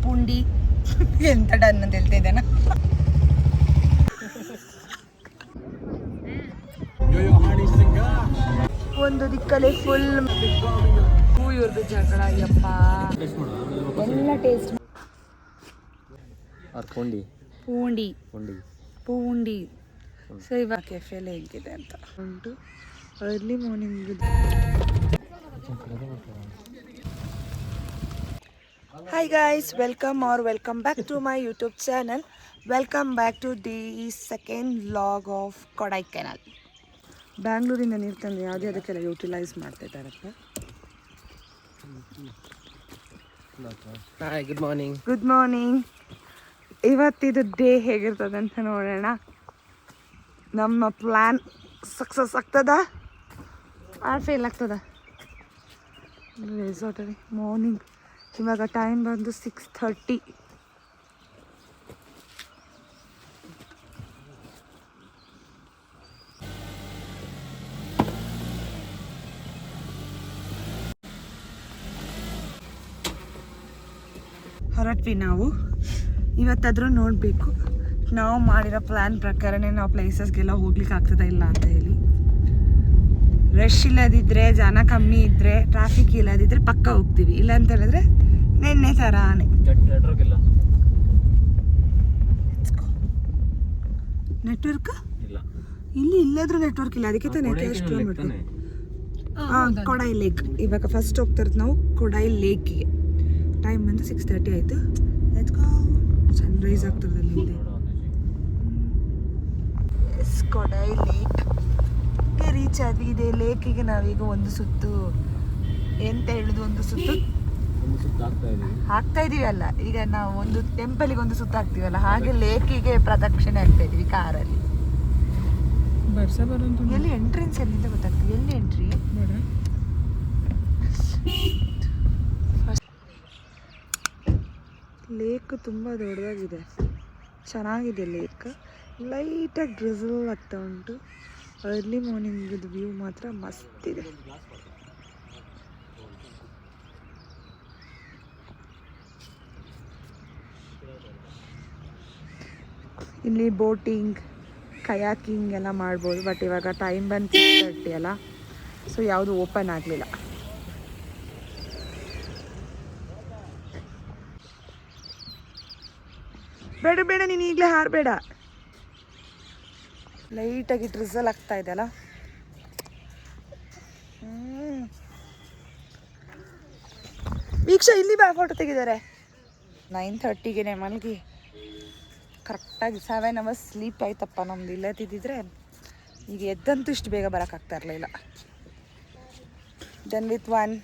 ಪುಂಡಿ ಎಂತ ಡನ್ ಅಂತ ಹೇಳ್ತಾ ಇದ್ದೇನೆ. ಒಂದು ದಿಕ್ಕಲ್ಲಿ ಫುಲ್ ಇವ್ರದ್ದು ಜಗಳ ಯಪ್ಪ ಎಲ್ಲ ಟೇಸ್ಟ್. ಪೂಂಡಿ ಪೂಂಡಿ ಪೂಂಡಿ ಪೂಂಡಿ ಸೊ ಇವಾಗ ಕೆಫೆಲೆ ಹೇಗಿದೆ ಅಂತ ಉಂಟು. Early morning. Hi guys, welcome back to my YouTube channel. Welcome back to the second vlog of Kodaikanal. ಬ್ಯಾಂಗ್ಳೂರಿಂದ ನೀರು ತಂದು ಯಾವುದೇ ಅದಕ್ಕೆಲ್ಲ ಯೂಟಿಲೈಸ್ ಮಾಡ್ತಾ ಇದ್ದಾರಪ್ಪ. Good morning. Good morning. ಇವತ್ತಿದು ಡೇ ಹೇಗಿರ್ತದೆ ಅಂತ ನೋಡೋಣ. ನಮ್ಮ ಪ್ಲ್ಯಾನ್ ಸಕ್ಸಸ್ ಆಗ್ತದ ಫೇಲ್ ಆಗ್ತದ? ರೆಸಾರ್ಟಲ್ಲಿ ಮಾರ್ನಿಂಗ್ ಇವಾಗ ಟೈಮ್ ಬಂದು 6:30. ಹೊರಟ್ವಿ ನಾವು. ಇವತ್ತಾದರೂ ನೋಡಬೇಕು ನಾವು ಮಾಡಿರೋ ಪ್ಲ್ಯಾನ್ ಪ್ರಕಾರನೇ ನಾವು ಪ್ಲೇಸಸ್ಗೆಲ್ಲ ಹೋಗ್ಲಿಕ್ಕೆ ಆಗ್ತದ ಇಲ್ಲ ಅಂತ ಹೇಳಿ. ರಶ್ ಇಲ್ಲದಿದ್ದರೆ, ಜನ ಕಮ್ಮಿ ಇದ್ದರೆ, ಟ್ರಾಫಿಕ್ ಇಲ್ಲದಿದ್ದರೆ ಪಕ್ಕ ಹೋಗ್ತೀವಿ. ಇಲ್ಲ ಅಂತ ಹೇಳಿದ್ರೆ ನೆನ್ನೆ ಥರಾನೇ ನೆಟ್ವರ್ಕ್ ಇಲ್ಲಿ ಇಲ್ಲದ್ರೂ ನೆಟ್ವರ್ಕ್ ಇಲ್ಲ. ಅದಕ್ಕೆ ತಾನೇ ಎಷ್ಟು ಮಾಡ್ತೀವಿ. ಹಾಂ, ಕೊಡೈ ಲೇಕ್. ಇವಾಗ ಫಸ್ಟ್ ಹೋಗ್ತಿರೋದು ನಾವು ಕೊಡೈ ಲೇಕಿಗೆ. ಟೈಮ್ ಬಂದು 6:30 ಆಯಿತು. ಸನ್ರೈಸ್ ಆಗ್ತದೆ ಅಲ್ಲಿಂದ. ಕೊಡೈ ಲೇಕ್ಗೆ ರೀಚ್ ಆದ್ವಿ. ಇದೇ ಲೇಕಿಗೆ ನಾವೀಗ ಒಂದು ಸುತ್ತು ಎಂತ ಹೇಳುದು, ಒಂದು ಸುತ್ತು ಹಾಕ್ತಾ ಇದೀವಿ ಅಲ್ಲ. ಈಗ ನಾವು ಒಂದು ಟೆಂಪಲಿಗೆ ಒಂದು ಸುತ್ತು ಹಾಕ್ತೀವಲ್ಲ, ಹಾಗೆ ಲೇಕಿಗೆ ಪ್ರದಕ್ಷಿಣೆ ಆಗ್ತಾ ಇದೀವಿ ಕಾರಲ್ಲಿ. ಎಲ್ಲಿ ಎಂಟ್ರೆನ್ಸ್ ಎಲ್ಲಿಂದ ಗೊತ್ತಾಗ್ತದೆ? ಎಲ್ಲಿ ಎಂಟ್ರಿ? ಲೇಕ್ ತುಂಬ ದೊಡ್ಡದಾಗಿದೆ, ಚೆನ್ನಾಗಿದೆ ಲೇಕ್. ಲೈಟಾಗಿ ಡ್ರಿಸಲ್ ಆಗ್ತಾ ಉಂಟು. ಅರ್ಲಿ ಮಾರ್ನಿಂಗ್ ವ್ಯೂ ಮಾತ್ರ ಮಸ್ತ್ ಇದೆ. ಇಲ್ಲಿ ಬೋಟಿಂಗ್, ಕಯಾಕಿಂಗ್ ಎಲ್ಲ ಮಾಡ್ಬೋದು. ಬಟ್ ಇವಾಗ ಟೈಮ್ ಬಂದು 6:30 ಅಲ್ಲ, ಸೊ ಯಾವುದು ಓಪನ್ ಆಗಲಿಲ್ಲ. ಬೇಡ ಬೇಡ, ನೀನು ಈಗಲೇ ಹಾರಬೇಡ. ಲೈಟಾಗಿ ಡ್ರಿಸಲ್ ಆಗ್ತಾ ಇದೆ ಅಲ್ಲ. ವೀಕ್ಷಾ, ಇಲ್ಲಿ ಬಾ, ಫೋಟೋ ತೆಗಿದ್ದಾರೆ. 9:30ಗೆ ಮಲಗಿ ಕರೆಕ್ಟಾಗಿ 7 hours ಸ್ಲೀಪ್ ಆಯ್ತಪ್ಪ ನಮ್ದು. ಇಲ್ಲದಿದ್ದರೆ ಈಗ ಎದ್ದಂತೂ ಇಷ್ಟು ಬೇಗ ಬರೋಕ್ಕಾಗ್ತಾ ಇರಲಿಲ್ಲ. Done with 1.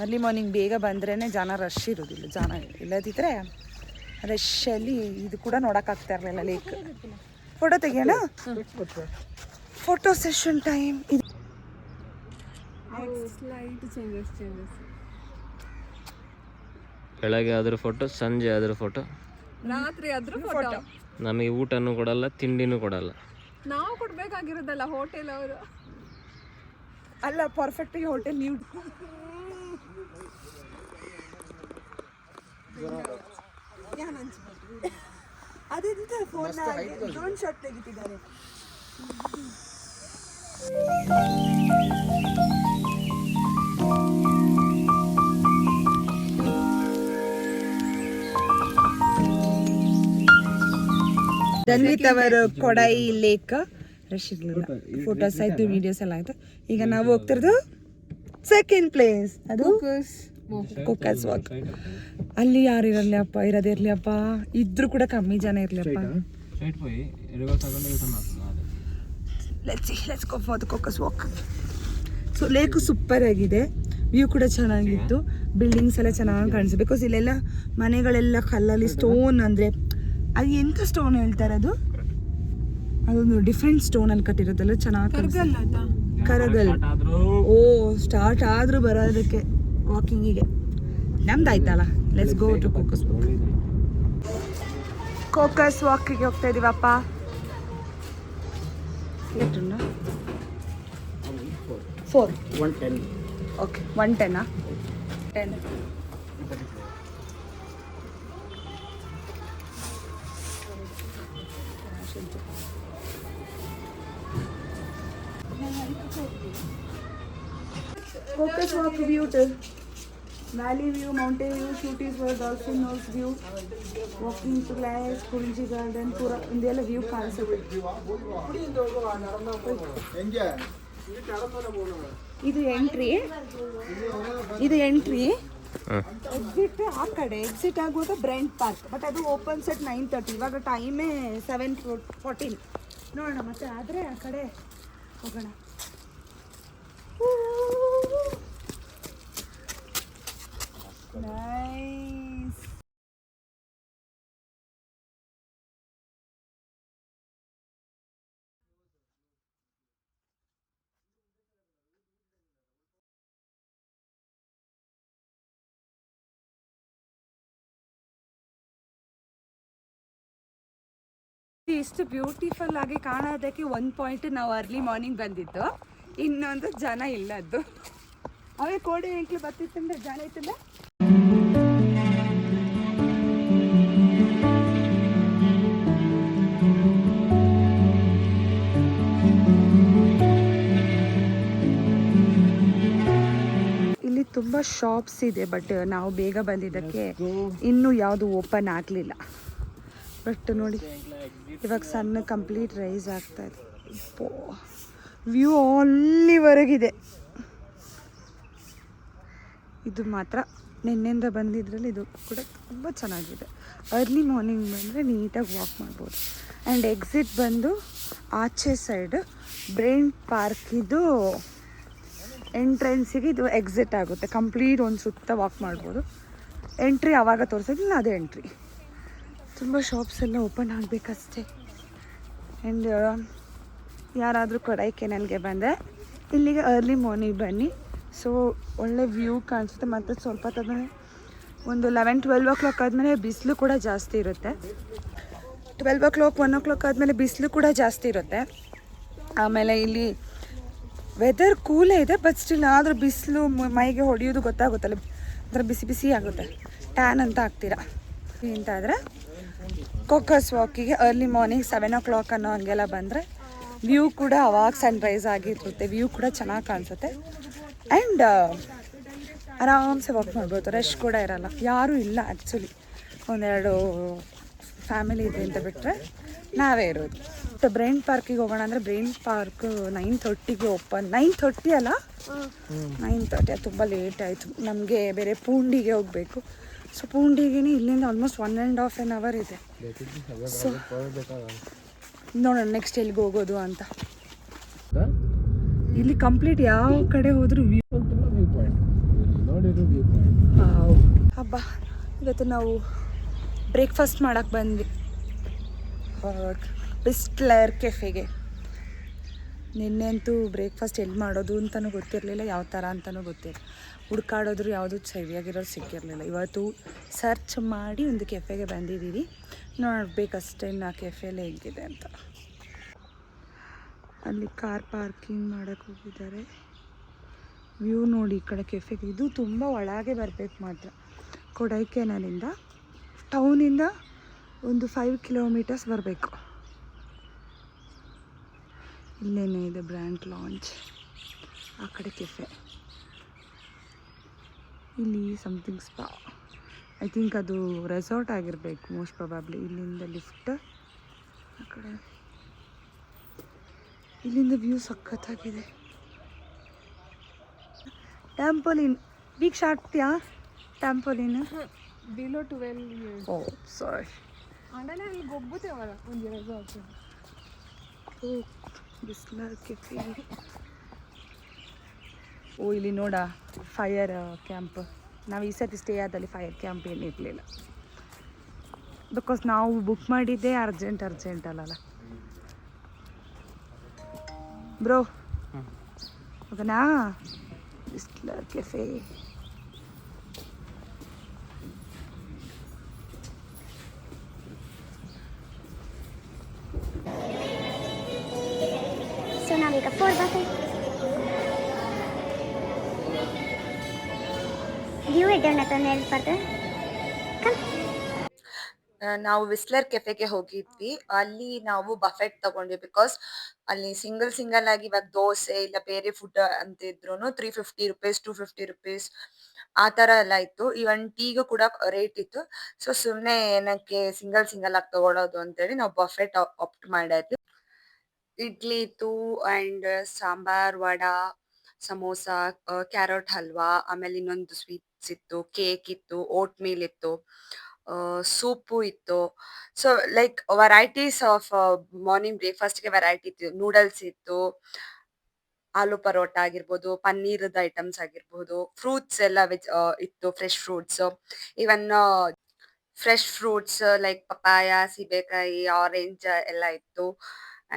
ಅರ್ಲಿ ಮಾರ್ನಿಂಗ್ ಬೇಗ ಬಂದ್ರೇ ಜನ ರಶ್ ಇರೋದಿಲ್ಲ. ಜನ ಇಲ್ಲದಿದ್ದರೆ ರಶಲ್ಲಿ ಇದು ಕೂಡ ನೋಡೋಕ್ಕಾಗ್ತಾ ಇರಲಿಲ್ಲ ಲೇಕ್. ಫೋಟೋ ತೆಗಿಯೋಣ. ಫೋಟೋ ಸೆಷನ್ ಟೈಮ್ ಇದು. ಬೆಳಗ್ಗೆ ಆದ್ರೂ ಫೋಟೋ, ಸಂಜೆ ಆದ್ರೂ ಫೋಟೋ, ರಾತ್ರಿ ಆದ್ರೂ ಫೋಟೋ. ನಮಗೆ ಊಟನೂ ಕೊಡಲ್ಲ, ತಿಂಡಿನೂ ಕೊಡಲ್ಲ. ನಾವು ಕೊಡ್ಬೇಕಾಗಿರೋದಲ್ಲ ಹೋಟೆಲ್ ಅವರು. ಅಲ್ಲ, ಪರ್ಫೆಕ್ಟಾಗಿ ಹೋಟೆಲ್ ನೀವು ಅದೇ ಫೋನ್ ಡ್ರೋನ್ ಶಾಟ್ ತೆಗಿತಿದ್ದಾರೆ. ಧನ್ವಿತ್ ಅವರು ಕೊಡೈ ಲೇಕ್ ರಶ್ ಇರಲಿಲ್ಲ. ಫೋಟೋಸ್ ಆಯ್ತು, ವಿಡಿಯೋಸ್ ಎಲ್ಲ ಆಯ್ತು. ಈಗ ನಾವು ಹೋಗ್ತಿರೋದು ಸೆಕೆಂಡ್ ಪ್ಲೇಸ್, ಅದು ಕೋಕಸ್ ವಾಕ್. ಅಲ್ಲಿ ಯಾರು ಇರಲಿ ಅಪ್ಪ, ಇರೋದಿರ್ಲಿ ಅಪ್ಪ, ಇದ್ರೂ ಕೂಡ ಕಮ್ಮಿ ಜನ ಇರಲಿ ಅಪ್ಪ. Let's go for the coccus walk. So lake super ಆಗಿದೆ, ವ್ಯೂ ಕೂಡ ಚೆನ್ನಾಗಿತ್ತು, ಬಿಲ್ಡಿಂಗ್ಸ್ ಎಲ್ಲ ಚೆನ್ನಾಗಿ ಕಾಣಿಸ್ತು. ಬಿಕಾಸ್ ಇಲ್ಲೆಲ್ಲ ಮನೆಗಳೆಲ್ಲ ಕಲ್ಲಲ್ಲಿ ಸ್ಟೋನ್, ಅಂದರೆ ಅದು ಎಂಥ ಸ್ಟೋನ್ ಹೇಳ್ತಾರೆ, ಅದೊಂದು ಡಿಫ್ರೆಂಟ್ ಸ್ಟೋನಲ್ಲಿ ಕಟ್ಟಿರೋದಲ್ಲ, ಚೆನ್ನಾಗಿ ಕಾಣಿಸ್ತು. ಕರಗಲ್. ಓ, ಸ್ಟಾರ್ಟ್ ಆದರೂ ಬರೋದಕ್ಕೆ ವಾಕಿಂಗಿಗೆ ನಮ್ದಾಯ್ತಲ್ಲ. Let's go to Coaker's walk. Coaker's ವಾಕಿಗೆ ಹೋಗ್ತಾ ಇದೀವಪ್ಪ. ಎಷ್ಟು? 4. 110. ಓಕೆ, 110. 10. ಉಂಟು. ಫೋಕಸ್ walk view, valley view, mountain view, ಶೂಟೀಸ್ ವರ್ಡ್, dolphin nose view, walking to life, Kurinji garden, ಪೂರ ಇದೆಲ್ಲ ವ್ಯೂ ಕಾಣಿಸುತ್ತೆ. ಇದು ಎಂಟ್ರಿ, ಎಕ್ಸಿಟ್ ಆ ಕಡೆ. ಎಕ್ಸಿಟ್ ಆಗುವಾಗ ಬ್ರೆಂಟ್ ಪಾರ್ಕ್, ಬಟ್ ಅದು ಓಪನ್ಸ್ ಅಟ್ 9:30. ಇವಾಗ ಟೈಮೇ 7:14. ನೋಡೋಣ ಮತ್ತೆ ಆದರೆ ಆ ಕಡೆ ಹೋಗೋಣ. ನೈಸ್. ಇಷ್ಟು ಬ್ಯೂಟಿಫುಲ್ ಆಗಿ ಕಾಣೋದಕ್ಕೆ ಒಂದು ಪಾಯಿಂಟ್ ನಾವು ಅರ್ಲಿ ಮಾರ್ನಿಂಗ್ ಬಂದಿದ್ದು, ಇನ್ನೊಂದು ಜನ ಇಲ್ಲದ್ದು. ಅವೇ ಕೋಡಿ ಎಂಕ್ಲು ಬರ್ತಿತ್ತಂದ್ರೆ ಜನ ಇತ್ತಲ್ಲ. ಇಲ್ಲಿ ತುಂಬ ಶಾಪ್ಸ್ ಇದೆ, ಬಟ್ ನಾವು ಬೇಗ ಬಂದಿದ್ದಕ್ಕೆ ಇನ್ನೂ ಯಾವುದು ಓಪನ್ ಆಗಲಿಲ್ಲ. ಬಟ್ ನೋಡಿ ಇವಾಗ ಸಣ್ಣ ಕಂಪ್ಲೀಟ್ ರೈಸ್ ಆಗ್ತಾ ಇದೆ. ವ್ಯೂ ಅಲ್ಲಿವರೆಗಿದೆ. ಇದು ಮಾತ್ರ ನಿನ್ನೆಯಿಂದ ಬಂದಿದ್ರಲ್ಲಿ ಇದು ಕೂಡ ತುಂಬ ಚೆನ್ನಾಗಿದೆ. ಅರ್ಲಿ ಮಾರ್ನಿಂಗ್ ಬಂದರೆ ನೀಟಾಗಿ ವಾಕ್ ಮಾಡ್ಬೋದು. ಆ್ಯಂಡ್ ಎಕ್ಸಿಟ್ ಬಂದು ಆಚೆ ಸೈಡ್ ಬ್ರೈನ್ ಪಾರ್ಕಿದು ಎಂಟ್ರೆನ್ಸಿಗೆ ಇದು ಎಕ್ಸಿಟ್ ಆಗುತ್ತೆ. ಕಂಪ್ಲೀಟ್ ಒಂದು ಸುತ್ತ ವಾಕ್ ಮಾಡ್ಬೋದು. ಎಂಟ್ರಿ ಆವಾಗ ತೋರಿಸೋದಿಲ್ಲ, ಅದೇ ಎಂಟ್ರಿ. ತುಂಬ ಶಾಪ್ಸ್ ಎಲ್ಲ ಓಪನ್ ಆಗಬೇಕಷ್ಟೇ. ಆ್ಯಂಡ್ ಯಾರಾದರೂ ಕೊಡೈಕೆನಲ್ಗೆ ಬಂದರೆ ಇಲ್ಲಿಗೆ ಅರ್ಲಿ ಮಾರ್ನಿಂಗ್ ಬನ್ನಿ. ಸೊ ಒಳ್ಳೆ ವ್ಯೂ ಕಾಣಿಸುತ್ತೆ. ಮತ್ತು ಸ್ವಲ್ಪ ಹೊತ್ತಾದ್ಮೇಲೆ ಒಂದು 11-12 o'clock ಆದಮೇಲೆ ಬಿಸಿಲು ಕೂಡ ಜಾಸ್ತಿ ಇರುತ್ತೆ. 12 o'clock 1 o'clock ಆದಮೇಲೆ ಬಿಸಿಲು ಕೂಡ ಜಾಸ್ತಿ ಇರುತ್ತೆ. ಆಮೇಲೆ ಇಲ್ಲಿ ವೆದರ್ ಕೂಲೇ ಇದೆ, ಬಟ್ ಸ್ಟಿಲ್ ಆದರೂ ಬಿಸಿಲು ಮೈಗೆ ಹೊಡೆಯೋದು ಗೊತ್ತಾಗುತ್ತಲ್ಲ, ಒಂಥರ ಬಿಸಿ ಬಿಸಿ ಆಗುತ್ತೆ, ಟ್ಯಾನ್ ಅಂತ ಆಗ್ತೀರಾ. ಇಂತಾದರೆ ಕೋಕಸ್ ವಾಕಿಗೆ ಅರ್ಲಿ ಮಾರ್ನಿಂಗ್ 7 o'clock ಅನ್ನೋ ಹಂಗೆಲ್ಲ ಬಂದರೆ ವ್ಯೂ ಕೂಡ ಅವಾಗ ಸನ್ರೈಸ್ ಆಗಿರುತ್ತೆ. ವ್ಯೂ ಕೂಡ ಚೆನ್ನಾಗಿ ಕಾಣಿಸುತ್ತೆ. ಆ್ಯಂಡ್ ಆರಾಮ್ಸೆ ವಾಕ್ ಮಾಡ್ಬೋದು. ರಶ್ ಕೂಡ ಇರೋಲ್ಲ, ಯಾರೂ ಇಲ್ಲ ಆ್ಯಕ್ಚುಲಿ. ಒಂದೆರಡು ಫ್ಯಾಮಿಲಿ ಇದೆ ಅಂತ ಬಿಟ್ಟರೆ ನಾವೇ ಇರೋದು. ಮತ್ತು ಬ್ರೈನ್ ಪಾರ್ಕಿಗೆ ಹೋಗೋಣ ಅಂದರೆ ಬ್ರೈನ್ ಪಾರ್ಕ್ 9:30ಗೆ ಓಪನ್. 9:30 ಅಲ್ಲ, 9:30. ಅದು ತುಂಬ ಲೇಟ್ ಆಯಿತು ನಮಗೆ. ಬೇರೆ ಪೂಂಡಿಗೆ ಹೋಗಬೇಕು. ಸೊ ಪೂಂಡಿಗೆ ಇಲ್ಲಿಂದ ಆಲ್ಮೋಸ್ಟ್ 1.5 hour ಇದೆ. ಸೊ ನೋಡೋಣ ನೆಕ್ಸ್ಟ್ ಎಲ್ಲಿಗೆ ಹೋಗೋದು ಅಂತ. ಇಲ್ಲಿ ಕಂಪ್ಲೀಟ್ ಯಾವ ಕಡೆ ಹೋದರೂ ವ್ಯೂ. ಹಬ್ಬ, ಇವತ್ತು ನಾವು ಬ್ರೇಕ್ಫಾಸ್ಟ್ ಮಾಡೋಕ್ಕೆ ಬಂದ್ವಿ ಬಿಸ್ಲರ್ ಕೆಫೆಗೆ. ನಿನ್ನೆಂತೂ ಬ್ರೇಕ್ಫಾಸ್ಟ್ ಎಲ್ಲಿ ಮಾಡೋದು ಅಂತಲೂ ಗೊತ್ತಿರಲಿಲ್ಲ, ಯಾವ ಥರ ಅಂತಲೂ ಗೊತ್ತಿರಲಿಲ್ಲ. ಹುಡ್ಕಾಡೋದ್ರು ಯಾವುದೂ ಸರಿಯಾಗಿರೋದು ಸಿಕ್ಕಿರಲಿಲ್ಲ. ಇವತ್ತು ಸರ್ಚ್ ಮಾಡಿ ಒಂದು ಕೆಫೆಗೆ ಬಂದಿದ್ದೀವಿ. ನೋಡಬೇಕಷ್ಟೇ ಇನ್ನು ಆ ಕೆಫೆಯಲ್ಲಿ ಹೇಗಿದೆ ಅಂತ. ಅಲ್ಲಿ ಕಾರ್ ಪಾರ್ಕಿಂಗ್ ಮಾಡೋಕ್ಕೆ ಹೋಗಿದ್ದಾರೆ. ವ್ಯೂ ನೋಡಿ ಈ ಕಡೆ ಕೆಫೆಗೆ. ಇದು ತುಂಬ ಒಳಗೆ ಬರಬೇಕು ಮಾತ್ರ. ಕೊಡೈಕೆನಾಲಿಂದ ಟೌನಿಂದ ಒಂದು 5 kilometers ಬರಬೇಕು. ಇಲ್ಲೇನೇ ಇದೆ ಬ್ರ್ಯಾಂಡ್ ಲಾಂಚ್. ಆ ಕಡೆ ಕೆಫೆ. ಇಲ್ಲಿ ಸಮಥಿಂಗ್ ಸ್ಪಾ, ಐ ಥಿಂಕ್ ಅದು ರೆಸಾರ್ಟ್ ಆಗಿರಬೇಕು ಮೋಸ್ಟ್ ಪ್ರಾಬಬ್ಲಿ. ಇಲ್ಲಿಂದ ಲಿಫ್ಟ್ ಆ ಕಡೆ. ಇಲ್ಲಿಂದ ವ್ಯೂ ಸಖತ್ತಾಗಿದೆ. ಟ್ಯಾಂಪೋಲಿನ್ ವೀಕ್ಷ ಆಗ್ತೀಯಾ? ಟ್ಯಾಂಪೋಲಿನ್ ಬಿಲೋ 12 years. ಓ ಸಾರಿ. ಅಂಡನೆ ಅಲ್ಲಿ ಗೊಬ್ಬುತ್ತೇವಲ್ಲ ಒಂದು ರೆಸಾರ್ಟ್. ಓ ಬಿಸ್ಲರ್ ಕೆಫೆ. ಓ ಇಲ್ಲಿ ನೋಡ ಫೈರ್ ಕ್ಯಾಂಪ್. ನಾವು ಈ ಸತಿ ಸ್ಟೇ ಆದಲ್ಲಿ ಫೈರ್ ಕ್ಯಾಂಪ್ ಏನು ಇರಲಿಲ್ಲ. ಬಿಕಾಸ್ ನಾವು ಬುಕ್ ಮಾಡಿದ್ದೇ ಅರ್ಜೆಂಟ್ ಅಲ್ಲಲ್ಲ ಬ್ರೋ. ಓಕೆನಾ? ಬಿಸ್ಲರ್ ಕೆಫೆ. ಸೊ ನಾವೀಗ 4 ಬಸ್ ವ್ಯೂ ಇಡೋಣ ತಂದು ಹೇಳ್ಬಾರ್ದು. ನಾವು ವಿಸ್ಲರ್ ಕೆಫೆಗೆ ಹೋಗಿದ್ವಿ. ಅಲ್ಲಿ ನಾವು ಬಫೆಟ್ ತಗೊಂಡ್ವಿ ಬಿಕಾಸ್ ಅಲ್ಲಿ ಸಿಂಗಲ್ ಆಗಿ ಇವಾಗ ದೋಸೆ ಇಲ್ಲ ಬೇರೆ ಫುಡ್ ಅಂತಿದ್ರು ₹350 ₹250 ಆ ತರ ಎಲ್ಲ ಇತ್ತು. ಇವನ್ ಟೀಗೂ ಕೂಡ ರೇಟ್ ಇತ್ತು. ಸೊ ಸುಮ್ನೆ ಏನಕ್ಕೆ ಸಿಂಗಲ್ ಆಗಿ ತಗೊಳ್ಳೋದು ಅಂತೇಳಿ ನಾವು ಬಫೆಟ್ ಆಪ್ಟ್ ಮಾಡಿದ್ವಿ. ಇಡ್ಲಿ ಇತ್ತು ಅಂಡ್ ಸಾಂಬಾರ್, ವಡಾ, ಸಮೋಸ, ಕ್ಯಾರೆಟ್ ಹಲ್ವಾ, ಆಮೇಲೆ ಇನ್ನೊಂದು ಸ್ವೀಟ್ಸ್ ಇತ್ತು, ಕೇಕ್ ಇತ್ತು, ಓಟ್ ಮೀಲ್ ಇತ್ತು, ಸೂಪು ಇತ್ತು. So like varieties of morning ಬ್ರೇಕ್ಫಾಸ್ಟ್ಗೆ ವೆರೈಟಿ ಇತ್ತು. ನೂಡಲ್ಸ್ ಇತ್ತು, ಆಲೂ ಪರೋಟ ಆಗಿರ್ಬೋದು, ಪನ್ನೀರ್ದ ಐಟಮ್ಸ್ ಆಗಿರ್ಬೋದು, ಫ್ರೂಟ್ಸ್ ಎಲ್ಲ ವೆಜ್ ಇತ್ತು, fresh fruits. Even fresh fruits like papaya, ಸೀಬೆಕಾಯಿ, ಆರೆಂಜ್ ಎಲ್ಲ ಇತ್ತು.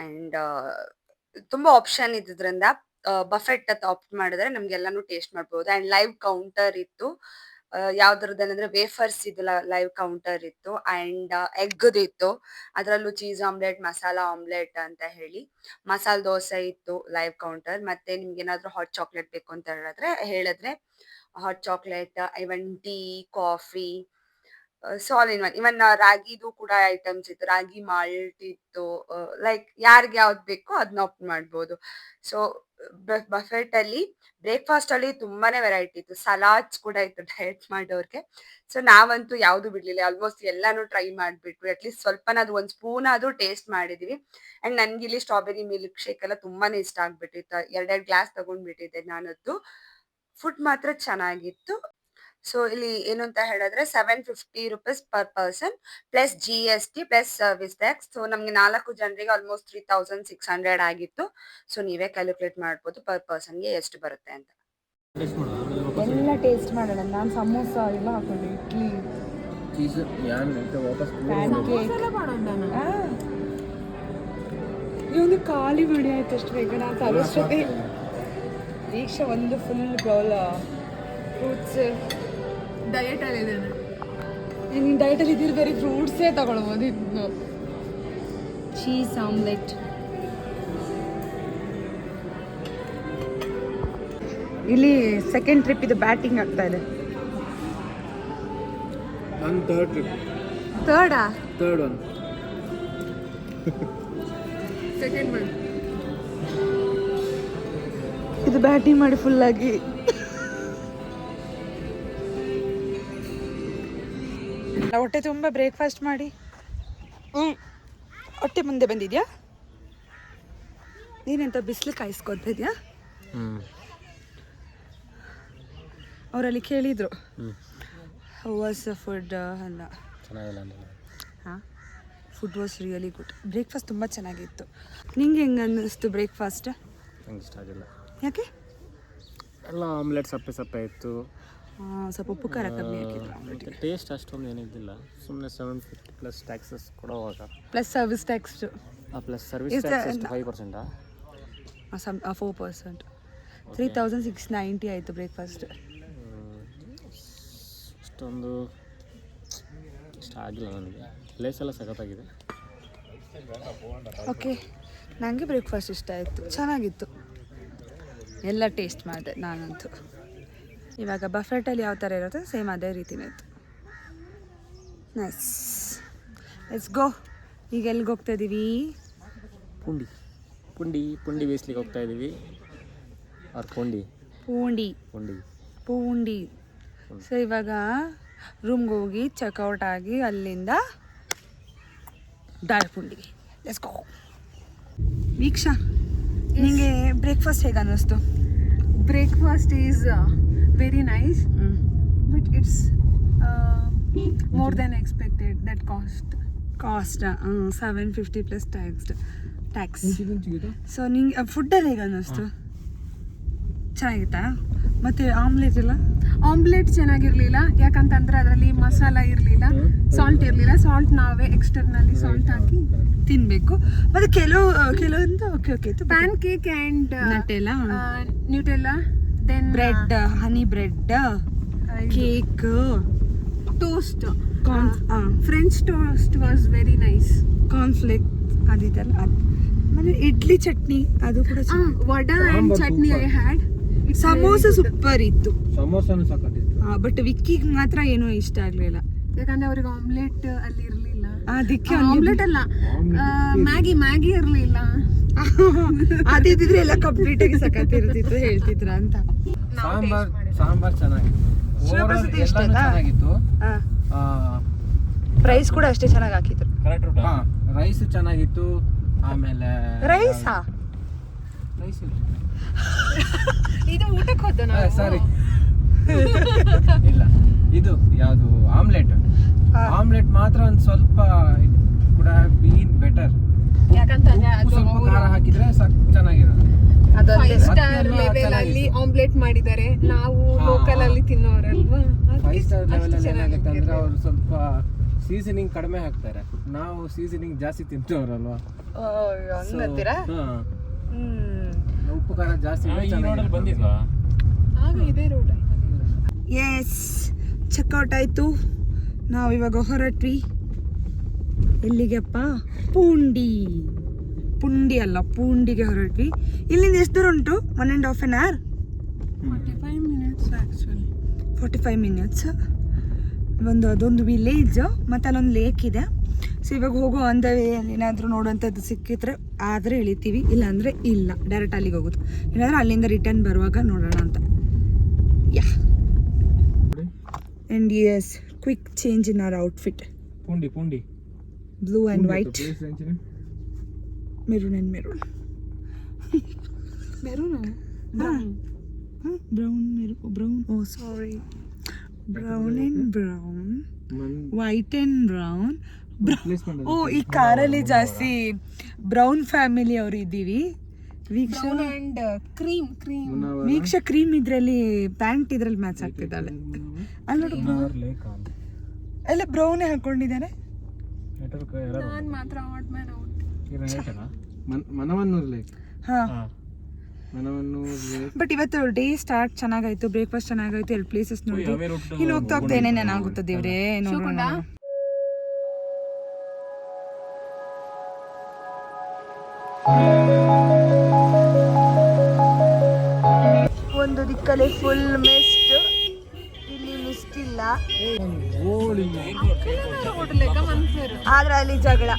ಅಂಡ್ ತುಂಬಾ ಆಪ್ಷನ್ ಇದ್ದಿದ್ರಿಂದ ಬಫೆಟ್ ಆಪ್ಟ್ ಮಾಡಿದ್ರೆ ನಮ್ಗೆಲ್ಲಾನು ಟೇಸ್ಟ್ ಮಾಡ್ಬೋದು. ಅಂಡ್ ಲೈವ್ ಕೌಂಟರ್ ಇತ್ತು. ಯಾವ್ದ್ರದ್ದೇನಂದ್ರೆ ವೇಫರ್ಸ್ ಇದು ಲೈವ್ ಕೌಂಟರ್ ಇತ್ತು. ಅಂಡ್ ಎಗ್ದು ಇತ್ತು, ಅದರಲ್ಲೂ ಚೀಸ್ ಆಮ್ಲೆಟ್, ಮಸಾಲಾ ಆಮ್ಲೆಟ್ ಅಂತ ಹೇಳಿ. ಮಸಾಲ ದೋಸೆ ಇತ್ತು ಲೈವ್ ಕೌಂಟರ್. ಮತ್ತೆ ನಿಮ್ಗೆ ಏನಾದ್ರು ಹಾಟ್ ಚಾಕ್ಲೇಟ್ ಬೇಕು ಅಂತ ಹೇಳಿದ್ರೆ hot chocolate, even tea, coffee, so all in one. Even ರಾಗಿದು ಕೂಡ ಐಟಮ್ಸ್ ಇತ್ತು, ರಾಗಿ ಮಾಲ್ಟ್ ಇತ್ತು. ಲೈಕ್ ಯಾರಿಗೆ ಯಾವ್ದು ಬೇಕೋ ಅದನ್ನ ಆಪ್ಟ್ ಮಾಡ್ಬೋದು. ಸೊ ಬಫೆಟ್ ಅಲ್ಲಿ ಬ್ರೇಕ್ಫಾಸ್ಟ್ ಅಲ್ಲಿ ತುಂಬಾನೇ ವೆರೈಟಿ ಇತ್ತು. ಸಲಾಡ್ಸ್ ಕೂಡ ಇತ್ತು ಡಯಟ್ ಮಾಡೋರ್ಗೆ. ಸೊ ನಾವಂತೂ ಯಾವ್ದು ಬಿಡ್ಲಿಲ್ಲ, ಆಲ್ಮೋಸ್ಟ್ ಎಲ್ಲಾನು ಟ್ರೈ ಮಾಡ್ಬಿಟ್ವಿ. ಅಟ್ಲೀಸ್ಟ್ ಸ್ವಲ್ಪನಾದ್ರು ಒಂದ್ ಸ್ಪೂನ್ ಆದ್ರೂ ಟೇಸ್ಟ್ ಮಾಡಿದೀವಿ. ಅಂಡ್ ನನ್ಗಿಲ್ಲಿ ಸ್ಟ್ರಾಬೆರಿ ಮಿಲ್ಕ್ ಶೇಕ್ ಎಲ್ಲ ತುಂಬಾನೇ ಇಷ್ಟ ಆಗ್ಬಿಟ್ಟಿತ್ತು. 2 ಗ್ಲಾಸ್ ತಗೊಂಡ್ಬಿಟ್ಟಿದ್ದೆ ನಾನದ್ದು. ಫುಡ್ ಮಾತ್ರ ಚೆನ್ನಾಗಿತ್ತು. ಸೊ ಇಲ್ಲಿ ಏನು ಅಂತ ಹೇಳಿದ್ರೆ ₹750 per person plus GST plus service tax. So ನಮ್ಗೆ 4 ಜನರಿಗೆ ಆಲ್ಮೋಸ್ಟ್ 3600 ಆಗಿತ್ತು. ಸೊ ನೀವೇ ಕ್ಯಾಲ್ಕುಲೇಟ್ ಮಾಡ್ಬೋದು ಪರ್ ಪರ್ಸನ್ಗೆ ಎಷ್ಟು ಬರುತ್ತೆ ಅಂತ. ಎಲ್ಲ ಟೇಸ್ಟ್ ಮಾಡೋಣ. ನಾನು ಸಮೋಸ ಎಲ್ಲ ಹಾಕೊಂಡೆ, ಇಡ್ಲಿ, ಒಂದು ಖಾಲಿ ಮಾಡಿ ಆಯ್ತು ಅಷ್ಟು ಬೇಗ. ನಾನು ತಗೋಷ್ಟೇ ದೀಕ್ಷಾ ಒಂದು ಫುಲ್ ಬೌಲ್ ಫ್ರೂಟ್ಸ್. ಡಯಟಲ್ಲಿ ಇದ್ದೇನೆ. ನೀನು ಡಯಟಲ್ಲಿ ಇದ್ದಿದ್ದು ಬೇರೆ ಫ್ರೂಟ್ಸೇ ತಗೊಳ್ಬೋದು. ಇನ್ನು ಚೀಸ್ ಆಮ್ಲೆಟ್. ಇಲ್ಲಿ ಸೆಕೆಂಡ್ ಟ್ರಿಪ್ ಇದು ಬ್ಯಾಟಿಂಗ್ ಆಗ್ತಾ ಇದೆ. ನನ್ನ ಥರ್ಡ್ ಟ್ರಿಪ್. ಥರ್ಡಾ? Third one. Second one. ಇದು ಬ್ಯಾಟಿಂಗ್ ಮಾಡಿ ಫುಲ್ಲಾಗಿ. ಹೊಟ್ಟೆ ತುಂಬ ಬ್ರೇಕ್ಫಾಸ್ಟ್ ಮಾಡಿ ಹೊಟ್ಟೆ ಮುಂದೆ ಬಂದಿದ್ಯಾ? ನೀನೆಂತ ಬಿಸಿಲು ಕಾಯಿಸ್ಕೊತಾ ಇದೆಯಾ? ಅವರಲ್ಲಿ ಕೇಳಿದ್ರು ವಾಸ್ ಫುಡ್ ಅಲ್ಲ. ಹಾಂ, food was really good. Breakfast ತುಂಬ ಚೆನ್ನಾಗಿತ್ತು. ನಿಂಗೆ ಹೆಂಗೆ ಅನ್ನಿಸ್ತು ಬ್ರೇಕ್ಫಾಸ್ಟ್? ನಂಗೆ ಇಷ್ಟ ಆಗಿಲ್ಲ. ಯಾಕೆ? ಎಲ್ಲ ಆಮ್ಲೆಟ್ ಸಪ್ಪೆ ಸಪ್ಪೆ ಇತ್ತು. ಸ್ವಲ್ಪ ಉಪ್ಪು ಖಾರ ಕಮ್ಮಿ ಹಾಕಿದ್ರು. ಟೇಸ್ಟ್ ಅಷ್ಟೊಂದು ಏನಿದ್ದಿಲ್ಲ. ಸುಮ್ಮನೆ 750 ಪ್ಲಸ್ ಟ್ಯಾಕ್ಸಸ್ ಕೊಡೋವಾಗ plus service tax plus service tax 5%. 4%. 3690 ಆಯಿತು ಬ್ರೇಕ್ಫಾಸ್ಟ್. ಅಷ್ಟೊಂದು ಇಷ್ಟ ಆಗಿಲ್ಲ ನನಗೆ. ಪ್ಲೇಸ್ ಎಲ್ಲ ಸಖತ್ತಾಗಿದೆ. ಓಕೆ, ನನಗೆ ಬ್ರೇಕ್ಫಾಸ್ಟ್ ಇಷ್ಟ ಆಯಿತು, ಚೆನ್ನಾಗಿತ್ತು. ಎಲ್ಲ ಟೇಸ್ಟ್ ಮಾಡಿದೆ ನಾನಂತೂ. ಇವಾಗ ಬಫೆಟಲ್ಲಿ ಯಾವ ಥರ ಇರುತ್ತೆ ಸೇಮ್ ಅದೇ ರೀತಿನೇ ಇತ್ತು. ನೈಸ್. Let's go. ಈಗ ಎಲ್ಲಿಗೆ ಹೋಗ್ತಾ ಇದ್ದೀವಿ? ಪುಂಡಿ ಬೇಯಿಸ್ಲಿಕ್ಕೆ ಹೋಗ್ತಾ ಇದ್ದೀವಿ. ಅವ್ರ ಪೂಂಡಿ. ಸೊ ಇವಾಗ ರೂಮ್ಗೆ ಹೋಗಿ ಚೆಕ್ಔಟ್ ಆಗಿ ಅಲ್ಲಿಂದ ದಾಲ್ ಪುಂಡಿಗೆ ಲೆಟ್ಸ್ ಗೋ. ವೀಕ್ಷಾ, ನಿಮಗೆ ಬ್ರೇಕ್ಫಾಸ್ಟ್ ಹೇಗೆ ಅನ್ನಿಸ್ತು? Breakfast is very nice, but it's more than expected. That cost 750 plus tax. So ನಿಂಗೆ ಫುಡ್ಡಲ್ಲಿ ಹೇಗೆ ಅನ್ನಿಸ್ತು? ಚೆನ್ನಾಗಿತ್ತಾ? ಮತ್ತು ಆಮ್ಲೆಟ್ ಎಲ್ಲ? ಆಮ್ಲೆಟ್ ಚೆನ್ನಾಗಿರಲಿಲ್ಲ. ಯಾಕಂತಂದ್ರೆ ಅದರಲ್ಲಿ ಮಸಾಲ ಇರಲಿಲ್ಲ, ಸಾಲ್ಟ್ ಇರಲಿಲ್ಲ. ಸಾಲ್ಟ್ ನಾವೇ ಎಕ್ಸ್ಟರ್ನಲ್ಲಿ ಸಾಲ್ಟ್ ಹಾಕಿ ತಿನ್ನಬೇಕು. ಮತ್ತು ಕೆಲವೊಂದು ಓಕೆ ಇತ್ತು. Pancake and Nutella, then bread, honey bread, cake, toast, French toast was very nice. Cornflake ಅದಿದೆಲ್ಲ. ಆಮೇಲೆ ಇಡ್ಲಿ ಚಟ್ನಿ ಅದು ಕೂಡ vada and chutney I had. Samosa super ಇತ್ತು. ಸಮೋಸನೂ ಸಾಕಾಗಿತ್ತು. ಬಟ್ ವಿಕ್ಕಿಗೆ ಮಾತ್ರ ಏನೂ ಇಷ್ಟ ಆಗಲಿಲ್ಲ. ಯಾಕಂದ್ರೆ ಅವ್ರಿಗೆ ಆಮ್ಲೆಟ್ ಅಲ್ಲಿ ಇರ್ಲಿಲ್ಲ. ಅದಕ್ಕೆ ಆಮ್ಲೆಟ್ ಅಲ್ಲ, ಮ್ಯಾಗಿ ಇರ್ಲಿಲ್ಲ. ಅದಿದ್ರೆ ಎಲ್ಲ ಕಂಪ್ಲೀಟ್ ಆಗಿ ಸಖತ್ ಇರ್ತಿತ್ತು ಹೇಳ್ತಿದ್ರ ಅಂತ. ಸಾಂಬಾರ್ ಚೆನ್ನಾಗಿತ್ತು, ಶಿವಪ್ರಸಾದ್ ಇಷ್ಟ ಎಲ್ಲಾನು ಆಯ್ತಾ? ಚೆನ್ನಾಗಿತ್ತು. ಪ್ರೈಸ್ ಕೂಡ ಅಷ್ಟೇ ಚೆನ್ನಾಗಿ ಹಾಕಿದ್ರು. ರೈಸ್ ಚೆನ್ನಾಗಿತ್ತು. ಆಮೇಲೆ ರೈಸಾ? ರೈಸ್ ಇದು ಊಟಕ್ಕೆ ಹೋದ ನಾವು. ಸಾರಿ ಇಲ್ಲ, ಇದು ಯಾವುದು ಆಮ್ಲೆಟ್ ಮಾತ್ರ ಒಂದು ಸ್ವಲ್ಪ ಕೂಡ ಬೀನ್ ಬೆಟರ್. ಯಾಕಂತಂದ್ರೆ ಅದು ಸ್ವಲ್ಪ ಖಾರ ಹಾಕಿದ್ರೆ ಚೆನ್ನಾಗಿರೋದು. 5 ಸ್ಟಾರ್ ಲೆವೆಲ್ ಅಲ್ಲಿ ಆಮ್ಲೆಟ್ ಮಾಡಿದ್ದಾರೆ. ನಾವು ಲೋಕಲ್ ಅಲ್ಲಿ ತಿನ್ನೋರಲ್ವಾ, 5 ಸ್ಟಾರ್ ಲೆವೆಲ್ ಅಲ್ಲಿ ಏನಾಗುತ್ತೆ ಅಂದ್ರೆ ಅವರು ಸ್ವಲ್ಪ ಸೀಸನಿಂಗ್ ಕಡಿಮೆ ಹಾಕ್ತಾರೆ, ನಾವು ಸೀಸನಿಂಗ್ ಜಾಸ್ತಿ ತಿಂತೇವ್ರಲ್ವಾ. ಉಪ್ಪು ಖಾರ ಜಾಸ್ತಿ ಬಂದಿದ್ವಾ ಆಗ ಇದೇ ರೋಡ್. ಎಸ್, ಚೆಕ್ಔಟ್ ಆಯಿತು. ನಾವು ಇವಾಗ ಹೊರಟ್ವಿ. ಎಲ್ಲಿಗೆಪ್ಪ? ಪುಂಡಿ ಅಲ್ಲ, ಪೂಂಡಿಗೆ ಹೊರಟ್ವಿ. ಇಲ್ಲಿಂದ ಎಷ್ಟು ದೂರ ಉಂಟು? 1.5 hour? 45 minutes actually. 45 minutes. ಅದೊಂದು ವಿಲೇಜ್ ಮತ್ತು ಅಲ್ಲೊಂದು ಲೇಕ್ ಇದೆ. ಸೊ ಇವಾಗ ಹೋಗೋ ಅಂದ ಏನಾದರೂ ನೋಡುವಂಥದ್ದು ಸಿಕ್ಕಿದ್ರೆ ಆದರೆ ಇಳಿತೀವಿ, ಇಲ್ಲಾಂದರೆ ಇಲ್ಲ, ಡೈರೆಕ್ಟ್ ಅಲ್ಲಿಗೆ ಹೋಗೋದು. ಇಲ್ಲಾಂದರೆ ಅಲ್ಲಿಂದ ರಿಟರ್ನ್ ಬರುವಾಗ ನೋಡೋಣ ಅಂತ. Yeah and yes, quick change in our outfit. ಪುಂಡಿ blue and white, maroon and maroon. Brown, oh sorry, brown and brown, white and brown. Oh, ಈ ಕಾರಲ್ಲಿ ಜಾಸ್ತಿ ಬ್ರೌನ್ ಫ್ಯಾಮಿಲಿ ಅವರು ಇದ್ದೀವಿ. ವೀಕ್ಷಾ ಕ್ರೀಮ್ ಇದ್ರಲ್ಲಿ ಪ್ಯಾಂಟ್ ಇದ್ರಲ್ಲಿ ಮ್ಯಾಚ್ ಆಗ್ತಿದ್ದಾಳೆ. ಅಲ್ಲಿ ನೋಡು, ಎಲ್ಲ ಬ್ರೌನೇ ಹಾಕೊಂಡಿದ್ದಾನೆ. ನಾನು ಮಾತ್ರ odd man out. Mannavanur lake. ಹಾ, ಮನವನ್ನೂರು ಲೇಕ್. ಬಟ್ ಇವತ್ತು ಡೇ ಸ್ಟಾರ್ಟ್ ಚೆನ್ನಾಗಾಯ್ತು, ಬ್ರೇಕ್ಫಾಸ್ಟ್ ಚೆನ್ನಾಗಾಯ್ತು, 2 ಪ್ಲೇಸಸ್ ನೋಡಿ. ಇನ್ನು ಹೋಗ್ತಾ ಏನೇನು ಏನಾಗುತ್ತೋ ದೇವ್ರೇ ನೋಡೋಣ. ಒಂದು ದಿಕ್ಕಲ್ಲಿ ಫುಲ್ ಮಿಸ್ಟ್, ಇಲ್ಲಿ ಮಿಸ್ಟ್ ಇಲ್ಲ, ಆದ್ರೆ ಅಲ್ಲಿ ಜಗಳ.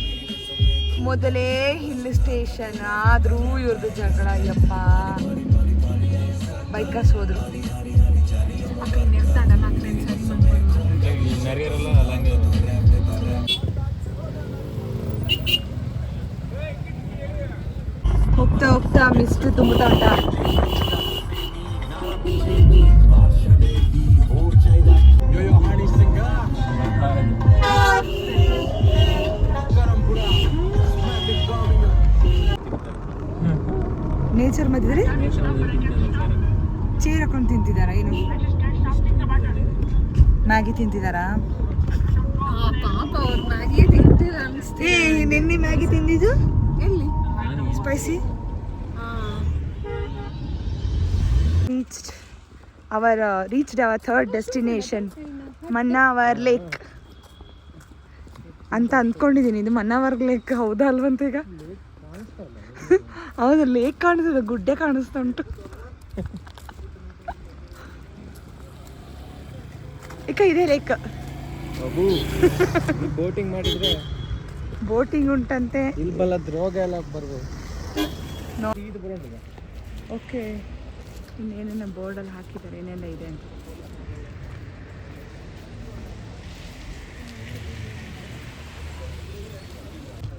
ಮೊದಲೇ ಹಿಲ್ ಸ್ಟೇಷನ್ ಆದ್ರೂ ಇವ್ರದ್ದು ಜಗಳ. ಯಪ್ಪ, ಬೈಕರ್ಸ್ ಹೋದ್ರು. ಹೋಗ್ತಾ ಹೋಗ್ತಾ ಮಿಸ್ಟ್ ತುಂಬುತ್ತಾ ಉಂಟಾ. ನೇಚರ್ ಮಧ್ಯದಲ್ಲಿ ಚೇರ್ ಹಾಕೊಂಡು ತಿಂತಿದಾರ? ಏನು ಮ್ಯಾಗಿ ತಿಂತಿದಾರಾ? ಏ, ನಿನ್ನೆ ಮ್ಯಾಗಿ ತಿಂದಿದ್ದು ಎಲ್ಲಿ? Spicy. reached our third destination, Mannavanur lake ಅಂತ ಅಂದ್ಕೊಂಡಿದ್ದೀನಿ. ಇದು ಮನ್ನಾವರ್ ಲೇಕ್ ಹೌದಾ ಅಲ್ವಂತ? ಈಗ ಹೌದು, ಲೇಕ್ ಕಾಣಿಸ್ತದೆ, ಗುಡ್ಡೆ ಕಾಣಿಸ್ತಾ ಉಂಟು. ಈಗ ಇದೆ ಲೇಕ್. ಬೋಟಿಂಗ್ ಮಾಡಿದ್ರೆ ಬೋಟಿಂಗ್ ಉಂಟಂತೆ. ಇಲ್ಲಿ ಬಲ್ಲದ ರೋಗ ಎಲ್ಲ ಬರ್ಬೋದು. ಓಕೆ, ಇನ್ನೇನೇನ ಬೋರ್ಡಲ್ಲಿ ಹಾಕಿದ್ದಾರೆ ಏನೆಲ್ಲ ಇದೆ ಅಂತ.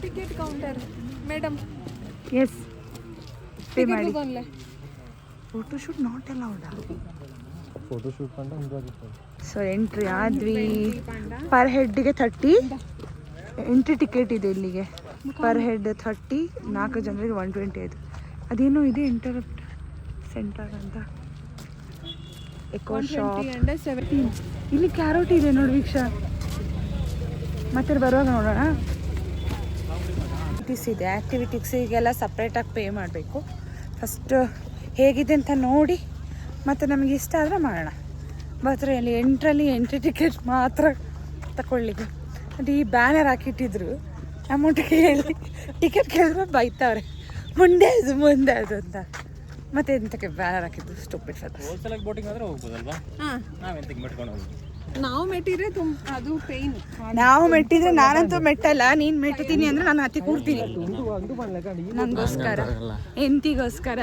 Ticket counter madam. Yes, pay ಮಾಡಿ. ಬಂದ್ಲೆ ಫೋಟೋಶೂಟ್ ನಾಟ್ ಅಲೌಡ್. ಫೋಟೋಶೂಟ್ ಪಂಡ. ಸೊ ಎಂಟ್ರಿ ಆದ್ವಿ. ಪರ್ ಹೆಡ್ಗೆ 30 ಎಂಟ್ರಿ ಟಿಕೆಟ್ ಇದೆ ಇಲ್ಲಿಗೆ. ಪರ್ ಹೆಡ್ 30, 4 ಜನರಿಗೆ 125. ಅದೇನೋ ಇದೆ ಇಂಟರಪ್ಟ್ ಸೆಂಟರ್ ಅಂತ. Eco shop. ಇಲ್ಲಿ ಕ್ಯಾರೋಟ್ ಇದೆ ನೋಡಿ ವೀಕ್ಷಾ. ಮತ್ತೆ ಬರುವಾಗ ನೋಡೋಣ. ಇದೆ ಆ್ಯಕ್ಟಿವಿಟೀಸಿಗೆಲ್ಲ ಸಪ್ರೇಟಾಗಿ ಪೇ ಮಾಡಬೇಕು. ಫಸ್ಟ್ ಹೇಗಿದೆ ಅಂತ ನೋಡಿ ಮತ್ತು ನಮಗೆ ಇಷ್ಟ ಆದರೆ ಮಾಡೋಣ. ಮಾತ್ರ ಇಲ್ಲಿ ಎಂಟ್ರಿ ಟಿಕೆಟ್ ಮಾತ್ರ ತಗೊಳ್ಳಿಕ್ಕೆ. ಅದು ಈ ಬ್ಯಾನರ್ ಹಾಕಿಟ್ಟಿದ್ರು, ಅಮೌಂಟ್ ಕೇಳಿ ಟಿಕೆಟ್ ಕೇಳಿದ್ರೆ ಬೈತಾವ್ರೆ, ಮುಂದೆ ಅದು ಅಂತ. ಮತ್ತೆ ಎಂತಕ್ಕೆ ಬ್ಯಾನರ್ ಹಾಕಿದ್ದು ಸ್ಟೂಪಿಡ್ ಫೆಲೋಸ್. ಹೋಲ್ಸೇಲ್ ಬೋಟಿಂಗ್ ಆದರೆ ಹೋಗ್ಬೋದಲ್ವಾ? ನಾವೆಂತಕ್ಕೆ ಮಾಡ್ಕೊಂಡು ಹೋಗ್ಬೋದು. ನಾವು ಮೆಟ್ಟಿದ್ರೆ ಅದು ಪೇನ್. ನಾವು ಮೆಟ್ಟಿದ್ರೆ ನಾನಂತೂ ಮೆಟ್ಟಲ್ಲ, ನೀನ್ ಮೆಟ್ತೀನಿ ಅಂದ್ರೆ ನಾನು ಹತ್ತಿ ಕೂರ್ತೀನಿ ನನಗೋಸ್ಕರ, ಎಂತಿಗೋಸ್ಕರ.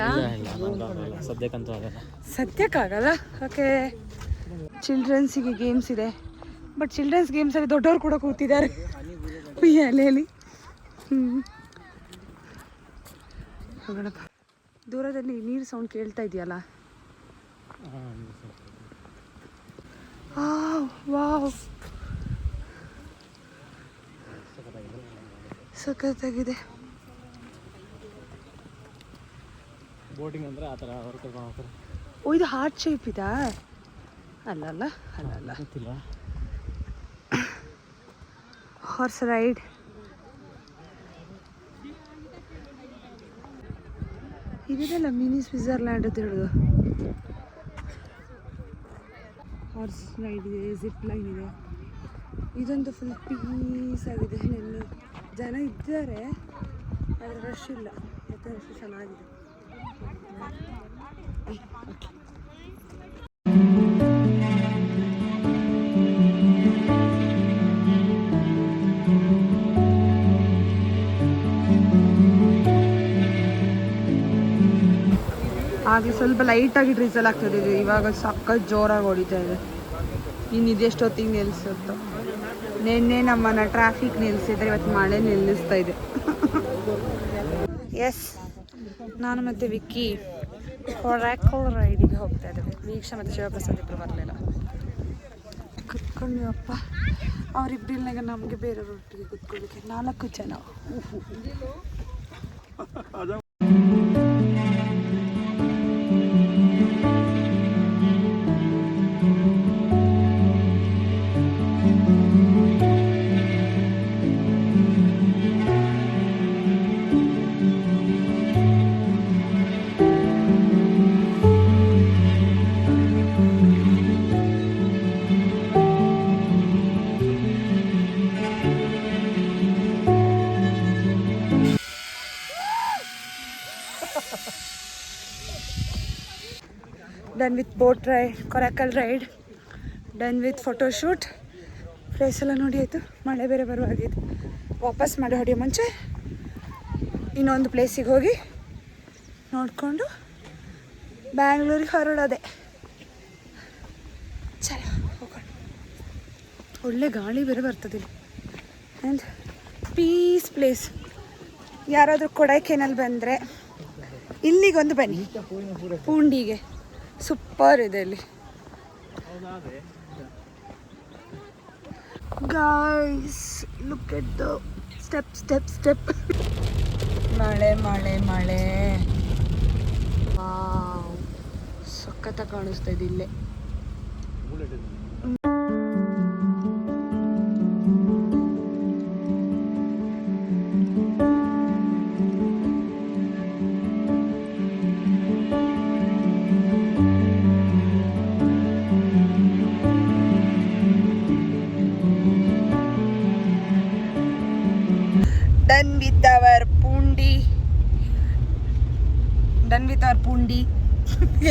ಸದ್ಯಕ್ಕಾಗಲ್ಲ. ಓಕೆ, ಚಿಲ್ಡ್ರನ್ಸಿಗೆ ಗೇಮ್ಸ್ ಇದೆ, ಬಟ್ ಚಿಲ್ಡ್ರನ್ಸ್ ಗೇಮ್ಸಲ್ಲಿ ದೊಡ್ಡವ್ರು ಕೂಡ ಕೂತಿದ್ದಾರೆ ಉಯ್ಯಾಲೆಯಲ್ಲಿ. ಹೋಗೋಣಪ್ಪ. ದೂರದಲ್ಲಿ ನೀರು ಸೌಂಡ್ ಕೇಳ್ತಾ ಇದೆಯಲ್ಲ. ವಾವ್, ಸಖತ್ತಾಗಿದೆ. ಬೋಟಿಂಗ್ ಅಂದ್ರೆ ಆ ಥರ ಓ, ಇದು ಹಾರ್ಟ್ ಶೇಪ್ ಇದಾ? ಅಲ್ಲಲ್ಲ. ಗೊತ್ತಿಲ್ಲ. Horse ride. ಇದೆಲ್ಲ ಮಿನಿ ಸ್ವಿಟ್ಜರ್ಲ್ಯಾಂಡ್ ಅಂತ ಹೇಳೋದು. ಹಾರ್ಸ್ ರೈಡ್ ಇದೆ, ಜಿಪ್ ಲೈನ್ ಇದೆ. ಇದೊಂದು ಫುಲ್ ಪೀಸ್ ಆಗಿದೆ. ನಿನ್ನೆ ಜನ ಇದ್ದಾರೆ, ಆದರೆ ರಶ್ ಇಲ್ಲ. ಮತ್ತೆ ರಶ್ ಚೆನ್ನಾಗಿದೆ. ಹಾಗೆ ಸ್ವಲ್ಪ ಲೈಟಾಗಿ ಡ್ರಿಸಲ್ ಆಗ್ತದೆ. ಇವಾಗ ಸಕ್ಕ ಜೋರಾಗಿ ಹೊಡಿತಾ ಇದೆ. ಇನ್ನು ಇದೆಷ್ಟೊತ್ತಿಗೆ ನಿಲ್ಲಿಸುತ್ತೋ. ನಿನ್ನೆ ನಮ್ಮನ್ನ ಟ್ರಾಫಿಕ್ ನಿಲ್ಲಿಸಿದ್ರೆ ಇವತ್ತು ಮಳೆ ನಿಲ್ಲಿಸ್ತಾ ಇದೆ. ಎಸ್, ನಾನು ಮತ್ತು ವಿಕ್ಕಿ ಹೊರಾಕಲ್ ರೈಡಿಗೆ ಹೋಗ್ತಾ ಇದ್ದೇವೆ. ವೀಕ್ಷಾ ಮತ್ತು ಶಿವಪ್ರಸಾದ್ ಇಬ್ಬರು ಬರಲಿಲ್ಲ. ಕುತ್ಕೊಂಡ್ವಪ್ಪ. ಅವರಿಬ್ಬರಿಲ್ನಾಗ ನಮಗೆ ಬೇರೆಯವ್ರೊಟ್ಟಿಗೆ ಕುತ್ಕೊಳ್ಳಿಕ್ಕೆ 4 ಜನ. Done with boat ride, coracle ride, done with photoshoot. Place ಎಲ್ಲ ನೋಡಿ ಆಯಿತು. ಮಳೆ ಬೇರೆ ಬರುವಾಗಿದೆ. ವಾಪಸ್ ಮಾಡಿ ಹೊಡೆಯೋ ಮುಂಚೆ ಇನ್ನೊಂದು ಪ್ಲೇಸಿಗೆ ಹೋಗಿ ನೋಡಿಕೊಂಡು ಬ್ಯಾಂಗ್ಳೂರಿಗೆ ಹೊರಡೋದೆ. ಚಲೋ ಹೋಗೋಣ. ಒಳ್ಳೆ ಗಾಳಿ ಬೇರೆ ಬರ್ತದೆ ಆ್ಯಂಡ್ ಪೀಸ್ ಪ್ಲೇಸ್. ಯಾರಾದರೂ ಕೊಡೈಕೆನಲ್ ಬಂದರೆ ಇಲ್ಲಿಗೊಂದು ಬನ್ನಿ, ಪೂಂಡಿಗೆ. ಸೂಪರ್ ಇದೆ ಇಲ್ಲಿ. Guys, look at the step. ಮಳೆ ಮಳೆ ಮಳೆ. ವಾವ್, ಸಖತ್ತಾಗಿ ಕಾಣಿಸ್ತಾ ಇದೆ ಇಲ್ಲೇ. Done with our ಪುಂಡಿ.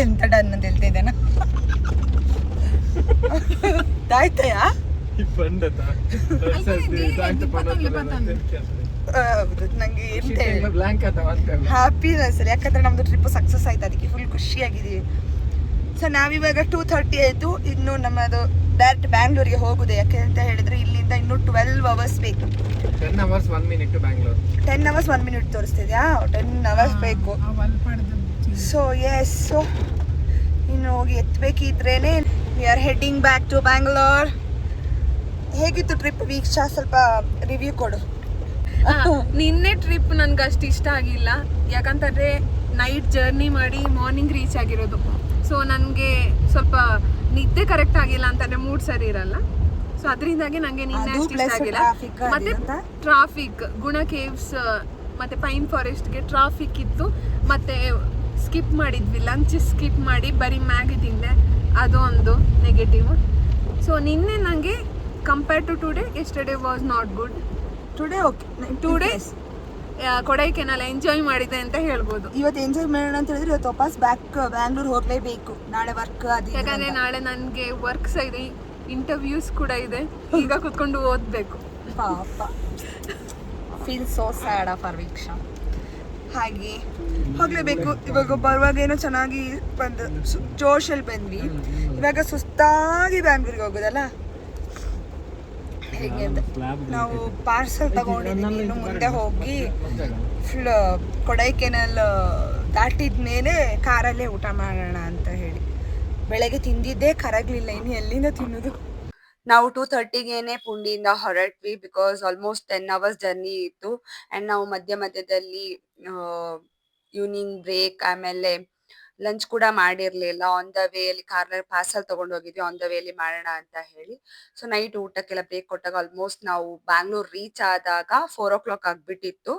ಎಂತ ಡನ್ ಅಂತ ಹೇಳ್ತಾ ಇದ್ದೇನೆ. ಆಯ್ತಯಾ? ನಂಗೆ ಹ್ಯಾಪಿನೆಸ್, ಯಾಕಂದ್ರೆ ನಮ್ದು ಟ್ರಿಪ್ ಸಕ್ಸಸ್ ಆಯ್ತು, ಅದಕ್ಕೆ ಫುಲ್ ಖುಷಿಯಾಗಿದ್ದೀವಿ. ಸೊ ನಾವಿವಾಗ 2:30 ಆಯಿತು. ಇನ್ನು ನಮ್ಮದು ಡೈರೆಕ್ಟ್ ಬ್ಯಾಂಗ್ಳೂರಿಗೆ ಹೋಗುದು. ಯಾಕೆ ಅಂತ ಹೇಳಿದ್ರೆ ಇಲ್ಲಿಂದ ಇನ್ನು 12 ಅವರ್ಸ್ ಬೇಕು. 10 hours 1 minute to Bangalore. 10 hours 1 minute ತೋರಿಸ್ತಿದ್ಯಾ? 10 hours ಬೇಕು. ಸೊ ಎಸ್, ಸೊ ಇನ್ನು ಹೋಗಿ ಎತ್ತಬೇಕಿದ್ರೇನೆ. We are heading back to Bangalore. ಹೇಗಿತ್ತು ಟ್ರಿಪ್ ವೀಕ್ಷಾ? ಸ್ವಲ್ಪ ರಿವ್ಯೂ ಕೊಡು. ನಿನ್ನೆ ಟ್ರಿಪ್ ನನ್ಗೆ ಅಷ್ಟು ಇಷ್ಟ ಆಗಿಲ್ಲ, ಯಾಕಂತಂದ್ರೆ ನೈಟ್ ಜರ್ನಿ ಮಾಡಿ ಮಾರ್ನಿಂಗ್ ರೀಚ್ ಆಗಿರೋದು. ಸೊ ನನಗೆ ಸ್ವಲ್ಪ ನಿದ್ದೆ ಕರೆಕ್ಟ್ ಆಗಿಲ್ಲ ಅಂತಂದ್ರೆ ಮೂಡ್ ಸರಿ ಇರಲ್ಲ. ಸೊ ಅದರಿಂದಾಗಿ ನನಗೆ ನಿನ್ನೆ ಅಷ್ಟು ಇಷ್ಟ ಆಗಿಲ್ಲ. ಮತ್ತೆ ಟ್ರಾಫಿಕ್, ಗುಣ ಕೇವ್ಸ್ ಮತ್ತೆ ಪೈನ್ ಫಾರೆಸ್ಟ್ಗೆ ಟ್ರಾಫಿಕ್ ಇತ್ತು. ಮತ್ತೆ ಸ್ಕಿಪ್ ಮಾಡಿದ್ವಿ, ಲಂಚ್ ಸ್ಕಿಪ್ ಮಾಡಿ ಬರೀ ಮ್ಯಾಗಿ ತಿಂದೆ, ಅದು ಒಂದು ನೆಗೆಟಿವ್. ಸೊ ನಿನ್ನೆ ನನಗೆ compare to today, yesterday was not good. Today okay, today Kodaikanal enjoy ಮಾಡಿದೆ ಅಂತ ಹೇಳ್ಬೋದು. ಇವತ್ತು ಎಂಜಾಯ್ ಮಾಡೋಣ ಅಂತ ಹೇಳಿದ್ರೆ ಇವತ್ತು ವಾಪಸ್ ಬ್ಯಾಕ್ ಬ್ಯಾಂಗ್ಳೂರ್ ಹೋಗ್ಲೇಬೇಕು. ನಾಳೆ ವರ್ಕ್ ಅದು, ಯಾಕಂದ್ರೆ ನಾಳೆ ನನಗೆ ವರ್ಕ್ಸ್ ಇದೆ. ಇಂಟರ್ವ್ಯೂಸ್ ಕೂಡ ಇದೆ, ಈಗ ಕುತ್ಕೊಂಡು ಓದಬೇಕು. ಪಾಪ feel so sad for Veeksha. ಹಾಗೆ ಹೋಗ್ಲೇಬೇಕು. ಇವಾಗ ಬರುವಾಗ ಏನೋ ಚೆನ್ನಾಗಿ ಬಂದು ಜೋಶಲ್ಲಿ ಬಂದ್ವಿ, ಇವಾಗ ಸುಸ್ತಾಗಿ ಬ್ಯಾಂಗ್ಳೂರಿಗೆ ಹೋಗೋದಲ್ಲ. ಹೇಗೆ ಅಂತ ನಾವು ಪಾರ್ಸಲ್ ತಗೊಂಡಿದ್ದೀವಿ, ಇನ್ನು ಮುಂದೆ ಹೋಗಿ ಫುಲ್ ಕೊಡೈಕೆನಲ್ ದಾಟಿದ ಮೇಲೆ ಕಾರಲ್ಲೇ ಊಟ ಮಾಡೋಣ ಅಂತ ಹೇಳಿ. ಬೆಳಗ್ಗೆ ತಿಂದಿದ್ದೇ ಕರಗಲಿಲ್ಲ, ಇನ್ನು ಎಲ್ಲಿಂದ ತಿನ್ನೋದು. ನಾವು 2:30ಗೆ ಪುಂಡಿಯಿಂದ ಹೊರಟ್ವಿ, ಬಿಕಾಸ್ ಆಲ್ಮೋಸ್ಟ್ 10 hours ಜರ್ನಿ ಇತ್ತು. ಆ್ಯಂಡ್ ನಾವು ಮಧ್ಯದಲ್ಲಿ ಈವ್ನಿಂಗ್ ಬ್ರೇಕ್ ಆಮೇಲೆ ಲಂಚ್ ಕೂಡ ಮಾಡಿರಲಿಲ್ಲ. ಆನ್ ದ ವೇಯಲ್ಲಿ ಕಾರ್ನಲ್ಲಿ ಪಾರ್ಸಲ್ ತೊಗೊಂಡು ಹೋಗಿದ್ವಿ, ಆನ್ ದ ವೇಲಿ ಮಾಡೋಣ ಅಂತ ಹೇಳಿ. ಸೊ ನೈಟ್ ಊಟಕ್ಕೆಲ್ಲ ಬ್ರೇಕ್ ಕೊಟ್ಟಾಗ ಆಲ್ಮೋಸ್ಟ್ ನಾವು ಬ್ಯಾಂಗ್ಳೂರ್ ರೀಚ್ ಆದಾಗ 4 o'clock ಆಗಿಬಿಟ್ಟಿತ್ತು.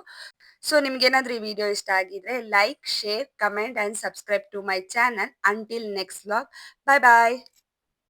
ಸೊ ನಿಮ್ಗೇನಾದ್ರೂ ಈ ವಿಡಿಯೋ ಇಷ್ಟ ಆಗಿದ್ರೆ like, share, comment and subscribe to my channel. Until next vlog, bye bye.